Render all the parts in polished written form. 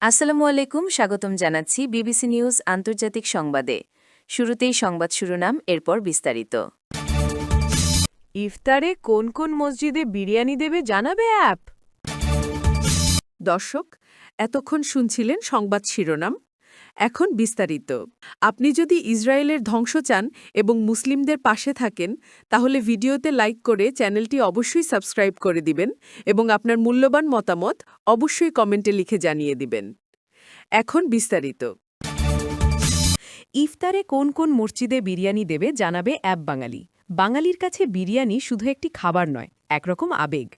আসসালামু আলাইকুম, স্বাগতম জানাচ্ছি বিবিসি নিউজ আন্তর্জাতিক সংবাদে। শুরুতেই সংবাদ শিরোনাম, এরপর বিস্তারিত। ইফতারে কোন কোন মসজিদে বিরিয়ানি দেবে জানাবে অ্যাপ। দর্শক, এতক্ষণ শুনছিলেন সংবাদ শিরোনাম। এখন বিস্তারিত। আপনি যদি ইসরায়েলের ধ্বংস চান এবং মুসলিমদের পাশে থাকেন, তাহলে ভিডিওতে লাইক করে চ্যানেলটি অবশ্যই সাবস্ক্রাইব করে দিবেন এবং আপনার মূল্যবান মতামত অবশ্যই কমেন্টে লিখে জানিয়ে দিবেন। এখন বিস্তারিত। ইফতারে কোন কোন মসজিদে বিরিয়ানি দেবে জানাবে অ্যাপ বাঙালি। বাঙালির কাছে বিরিয়ানি শুধু একটি খাবার নয়, একরকম আবেগ।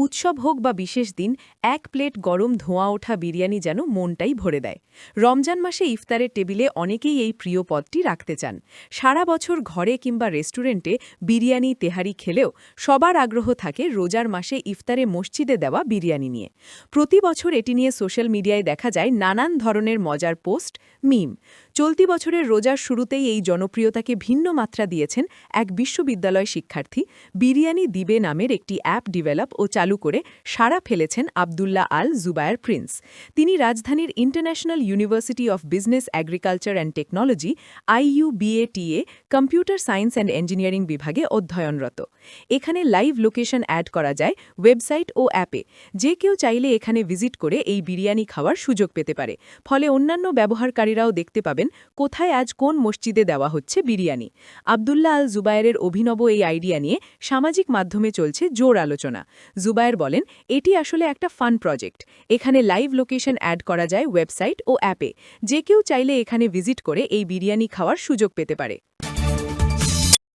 উৎসব হোক বা বিশেষ দিন, এক প্লেট গরম ধোঁয়া ওঠা বিরিয়ানি যেন মনটাই ভরে দেয়। রমজান মাসে ইফতারের টেবিলে অনেকেই এই প্রিয় পদটি রাখতে চান। সারা বছর ঘরে কিংবা রেস্টুরেন্টে বিরিয়ানি তেহারি খেলেও সবার আগ্রহ থাকে রোজার মাসে ইফতারে মসজিদে দেওয়া বিরিয়ানি নিয়ে। প্রতি বছর এটি নিয়ে সোশ্যাল মিডিয়ায় দেখা যায় নানান ধরনের মজার পোস্ট, মিম। চলতি বছরের রোজার শুরুতেই এই জনপ্রিয়তাকে ভিন্ন মাত্রা দিয়েছেন এক বিশ্ববিদ্যালয় শিক্ষার্থী। বিরিয়ানি দিবে নামের একটি অ্যাপ ডেভেলপ ও চালু করে সাড়া ফেলেছেন আবদুল্লাহ আল জুবায়ের প্রিন্স। তিনি রাজধানীর international university of business agriculture and technology IUBATA computer science and engineering বিভাগে অধ্যয়নরত। এখানে লাইভ লোকেশন অ্যাড করা যায় ওয়েবসাইট ও অ্যাপে। যে কেউ চাইলে এখানে ভিজিট করে এই বিরিয়ানি খাওয়ার সুযোগ পেতে পারে। ফলে অন্যান্য ব্যবহারকারীরাও দেখতে পাবেন কোথায় আজ কোন মসজিদে দেওয়া হচ্ছে বিরিয়ানি। আবদুল্লাহ আল জুবায়েরের অভিনব এই আইডিয়া নিয়ে সামাজিক মাধ্যমে চলছে জোর আলোচনা। জুবায়ের বলেন, এটি আসলে একটা ফান প্রজেক্ট। এখানে লাইভ লোকেশন অ্যাড করা যায় ওয়েবসাইট ও অ্যাপে। যে কেউ চাইলে এখানে ভিজিট করে এই বিরিয়ানি খাওয়ার সুযোগ পেতে পারে।